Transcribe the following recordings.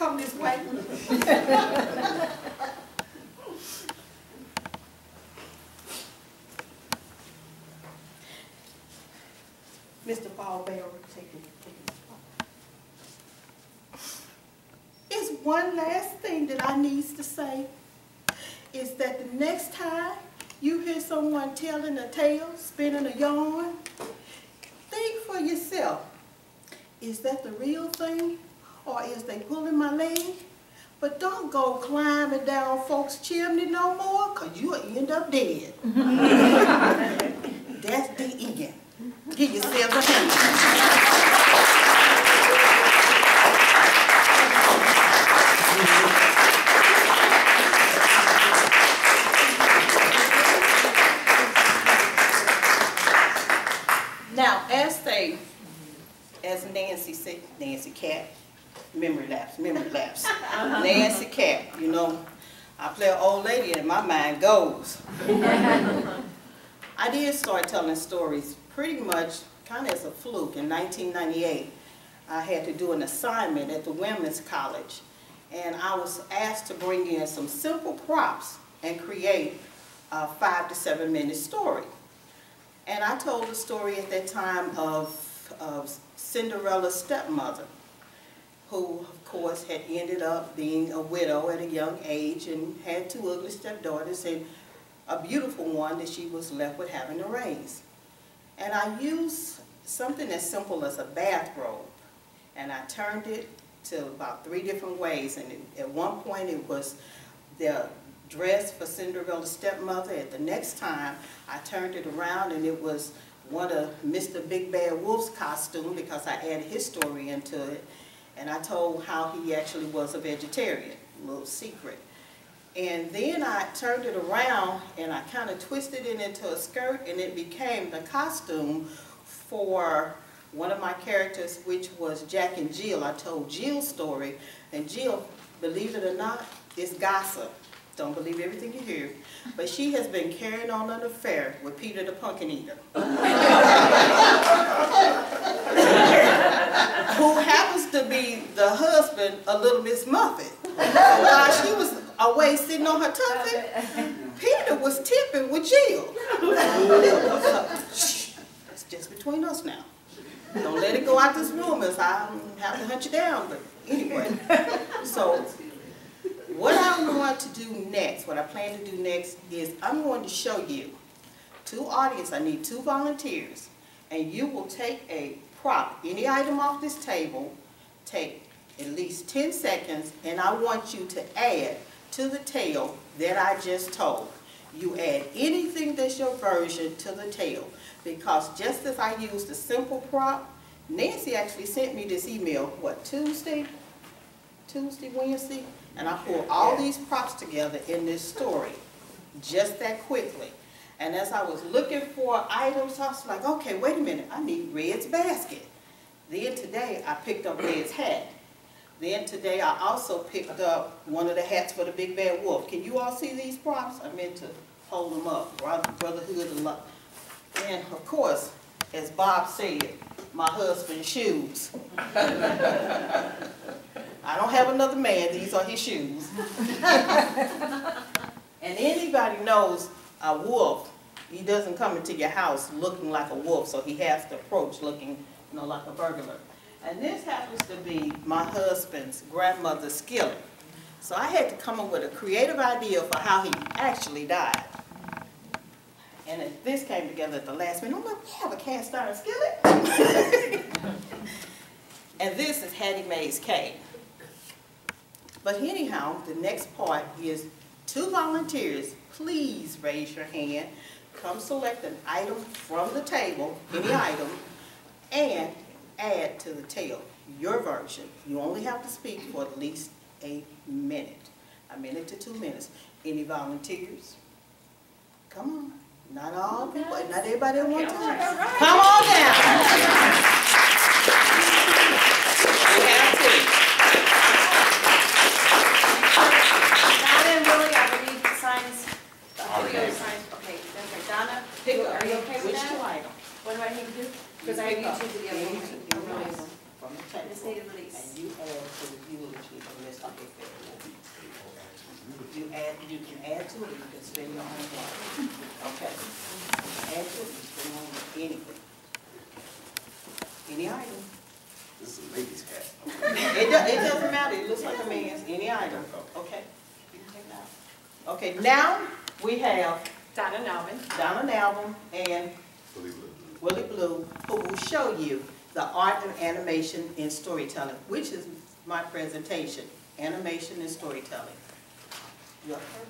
come this way. Mr. Paul Barrow, take it. It's one last thing that I need to say, is that the next time you hear someone telling a tale, spinning a yarn, think for yourself, is that the real thing, or is they pulling my leg? But don't go climbing down folks' chimney no more, because you'll end up dead. That's the end. Give yourselves a hand. Now, as Nancy said, Nancy Cat, memory lapse. Nancy Cat, you know, I play an old lady and my mind goes. I did start telling stories pretty much kind of as a fluke. In 1998, I had to do an assignment at the Women's College, and I was asked to bring in some simple props and create a 5 to 7 minute story. And I told the story at that time of Cinderella's stepmother, who of course had ended up being a widow at a young age and had 2 ugly stepdaughters and a beautiful one that she was left with having to raise. And I used something as simple as a bathrobe, and I turned it to about 3 different ways. And at one point it was the dress for Cinderella's stepmother. At the next time I turned it around and it was one of Mr. Big Bad Wolf's costume, because I added his story into it. And I told how he actually was a vegetarian, a little secret. And then I turned it around and I kind of twisted it into a skirt, and it became the costume for one of my characters, which was Jack and Jill. I told Jill's story, and Jill, believe it or not, is gossip. Don't believe everything you hear. But she has been carrying on an affair with Peter the Pumpkin Eater. Who happens to be the husband of Little Miss Muffet. While she was away sitting on her tuffet, Peter was tipping with Jill. Shh, that's just between us now. Don't let it go out this room, as I have to hunt you down. But anyway, so what I'm going to do next, what I plan to do next, is I'm going to show you 2 audience. I need 2 volunteers, and you will take a prop, any item off this table, take at least 10 seconds, and I want you to add to the tale that I just told. You add anything that's your version to the tale, because just as I used a simple prop, Nancy actually sent me this email, what, Tuesday, Wednesday, and I pulled all these props together in this story, just that quickly. And as I was looking for items, I was like, okay, wait a minute, I need Red's basket. Then today, I picked up Red's hat. Then today, I also picked up one of the hats for the Big Bad Wolf. Can you all see these props? I meant to hold them up, Brotherhood of Love. And of course, as Bob said, my husband's shoes. I don't have another man, these are his shoes. And anybody knows a wolf, he doesn't come into your house looking like a wolf, so he has to approach looking, you know, like a burglar. And this happens to be my husband's grandmother's skillet. So I had to come up with a creative idea for how he actually died. And this came together at the last minute. I'm like, we have a cast iron skillet? And this is Hattie Mae's cake. But anyhow, the next part is 2 volunteers. Please raise your hand. Come select an item from the table, any item, and add to the tale, your version. You only have to speak for at least a minute to 2 minutes. Any volunteers? Come on. Not all people, not everybody at one time. Come on down. We have 2. Donna and Willie, I believe the signs. Okay, that's right. Donna, are you okay with that? What do I need to do? Because I have you 2 to the other one. From the table. This native release. And you add to the eulogy of Miss You can add to it, you can spend your own money. Okay. Add to it, you spend your own money. Anything. Any item. This is a lady's hat. It doesn't matter. It looks like a man's. Any item. Okay. You can take it out. Okay. Now we have Donna Nalvin. Donna Nalvin and Willie Blue, who will show you the art of animation in storytelling, which is my presentation, animation and storytelling. You up first?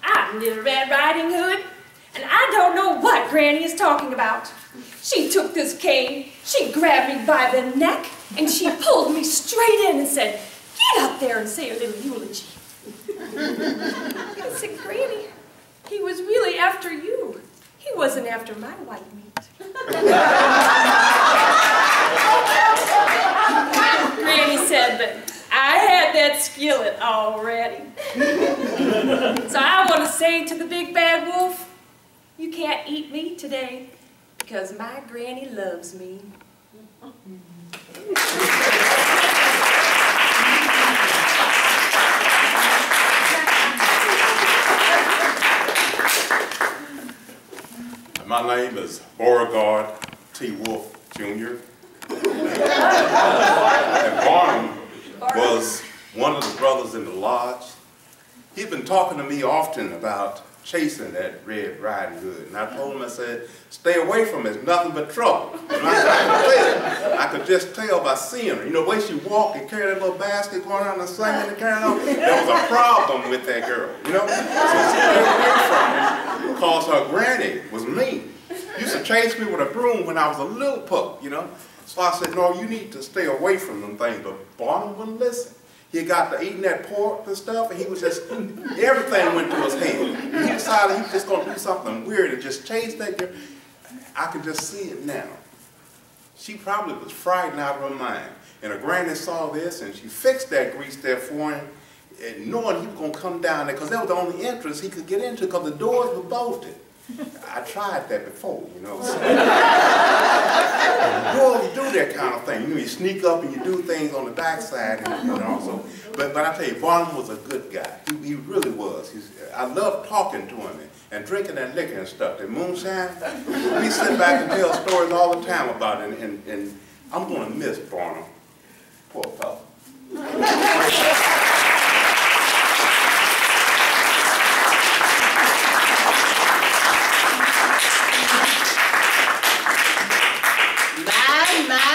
I'm Little Red Riding Hood, and I don't know what Granny is talking about. She took this cane, she grabbed me by the neck, and she pulled me straight in and said, "Get up there and say a little eulogy." I said, "Granny, he was really after you. He wasn't after my white meat." Granny said that I had that skillet already. So I want to say to the big bad wolf, you can't eat me today because my granny loves me. My name is Beauregard T. Wolf, Jr. And Barnum was one of the brothers in the lodge. He'd been talking to me often about chasing that Red Riding Hood. And I told him, I said, stay away from it, it's nothing but trouble. And I could just tell by seeing her. You know, the way she walked and carried that little basket going around and singing and carrying on, there was a problem with that girl, you know? So stay away from her because her granny was mean. Used to chase me with a broom when I was a little pup, you know? So I said, no, you need to stay away from them things. But Barnum wouldn't listen. He got to eating that pork and stuff, and he was just, everything went to his head. And he decided he was just going to do something weird and just chase that girl. I could just see it now. She probably was frightened out of her mind. And her granny saw this, and she fixed that grease there for him, and knowing he was going to come down there, because that was the only entrance he could get into, because the doors were bolted. I tried that before, you know. So. You do that kind of thing. You know, you sneak up and you do things on the backside, and, you know. So, but I tell you, Barnum was a good guy. He really was. I loved talking to him and drinking that liquor and stuff. That moonshine. We sit back and tell stories all the time about it, and I'm going to miss Barnum. Poor fellow.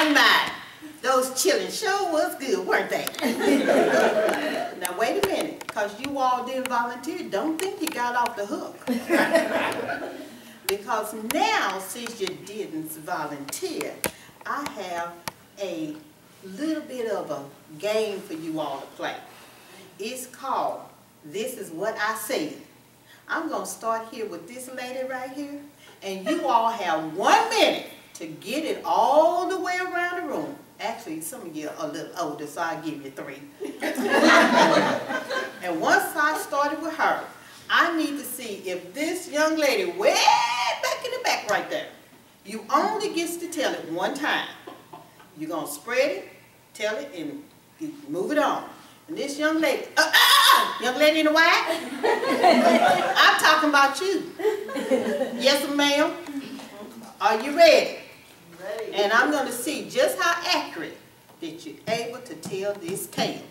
My. Those chillin' sure was good, weren't they? Now wait a minute, because you all didn't volunteer, don't think you got off the hook. Because now, since you didn't volunteer, I have a little bit of a game for you all to play. It's called This Is What I Said. I'm going to start here with this lady right here, and you all have 1 minute to get it all the way around the room. Actually, some of you are a little older, so I'll give you 3. And once I started with her, I need to see if this young lady way back in the back right there, you only gets to tell it 1 time. You're going to spread it, tell it, and move it on. And this young lady, young lady in the white, I'm talking about you. Yes, ma'am. Are you ready? Ready. And I'm going to see just how accurate that you're able to tell this tale.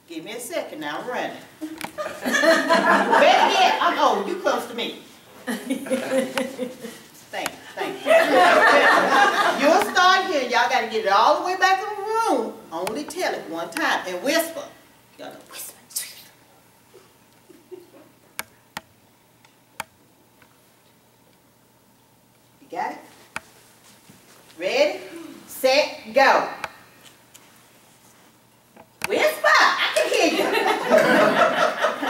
Give me a second now, I'm running. Ready yet? Oh, you close to me. Thank you. You'll start here. Y'all got to get it all the way back in the room. Only tell it 1 time and whisper. You got to whisper. You got it? Ready, set, go. Whisper, I can hear you.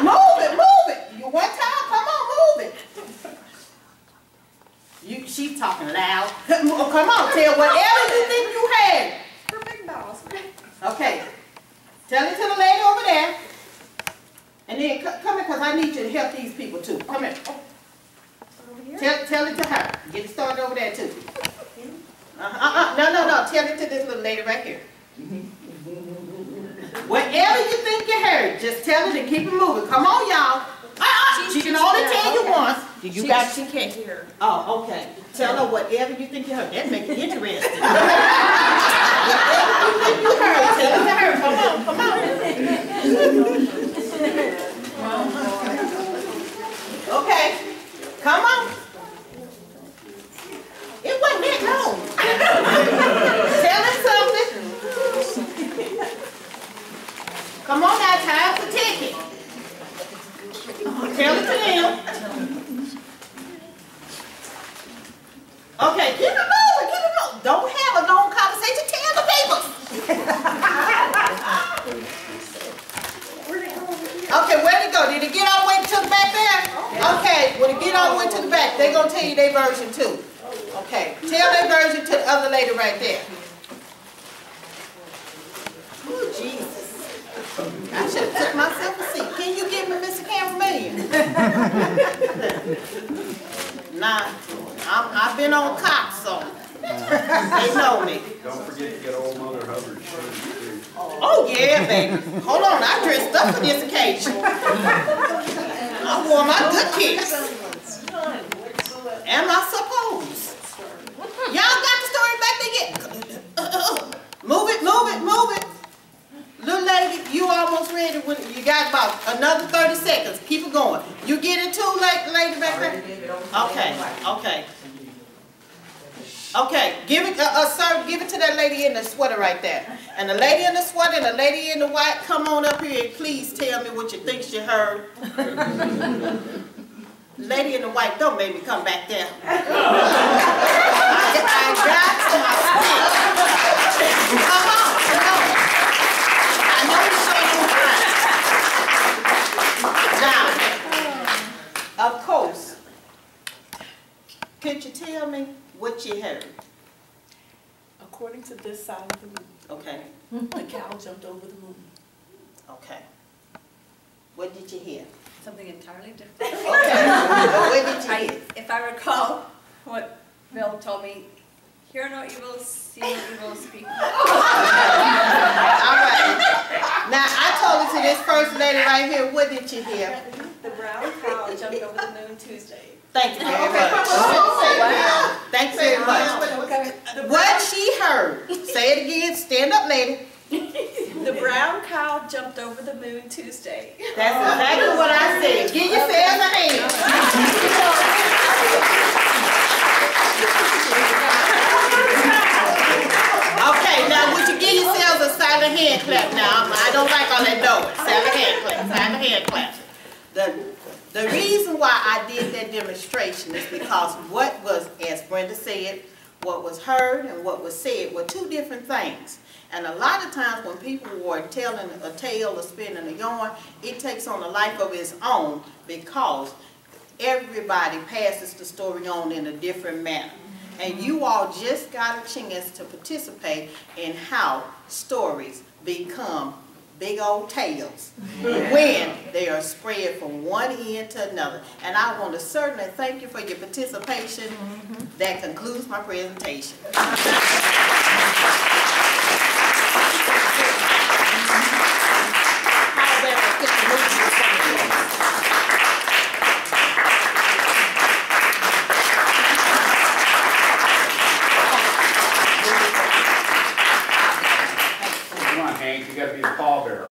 Move it. You 1 time, come on, move it. She's talking loud. Come on, tell whatever you think you had. Perfect boss. Okay, tell it to the lady over there. And then come here, because I need you to help these people too. Come here. Over here? Tell it to her. Get it started over there too. No. Tell it to this little lady right here. Whatever you think you heard, just tell it and keep it moving. Come on, y'all. She can only tell you once. You got. She can't hear. Oh, okay. Tell her whatever you think you heard. That make it interesting. Whatever you think you heard, tell it to her. Come on, come on. Okay, come on. It wasn't that long. Tell him something. Come on now, time for ticket. Tell it to them. Okay, keep it moving, keep it moving. Don't have a long conversation, tell the people. Okay, where'd it go? Did it get all the way to the back there? Okay, when it get all the way to the back, they're going to tell you their version too. Okay, tell their version to the other lady right there. Oh, Jesus. I should have took myself a seat. Can you give me Mr. Cameraman? Nah, I've been on cops, so they know me. Don't forget to get old Mother Hubbard. Oh yeah, baby. Hold on, I dressed up for this occasion. I wore my good kicks. Am I supposed? Y'all got the story back there yet? Move it, move it, move it. Little lady, you almost ready. You got about another 30 seconds. Keep it going. You get it too, lady back there? Okay, okay. Okay, give it, sir, give it to that lady in the sweater right there. And the lady in the sweater and the lady in the white, come on up here and please tell me what you think you heard. Lady in the white, don't make me come back there. I got my stick. Come on, come on. I know you're showing. Now, of course, could you tell me what you heard? According to this side of the moon, Okay. the cow jumped over the moon. Okay. What did you hear? Something entirely different. Okay. What did you hear? If I recall what Bill told me, hear no evil, see no evil, speak no evil. All right. Now, I told it to this first lady right here. What did you hear? The brown cow jumped over the moon Tuesday. Thank you very much. Thank you very much. What she heard. Say it again. Stand up, lady. The brown cow jumped over the moon Tuesday. That's exactly what I said. Give yourselves a hand. Okay, now would you give yourselves a silent hand clap now? I don't like all that noise. Silent hand clap. Silent hand clap. The reason why I did that demonstration is because what was, as Brenda said, what was heard and what was said were two different things. And a lot of times when people were telling a tale or spinning a yarn, it takes on a life of its own because everybody passes the story on in a different manner. And you all just got a chance to participate in how stories become big old tales when they are spread from one end to another. And I want to certainly thank you for your participation. That concludes my presentation. Come on, Hank, you gotta be the pallbearer.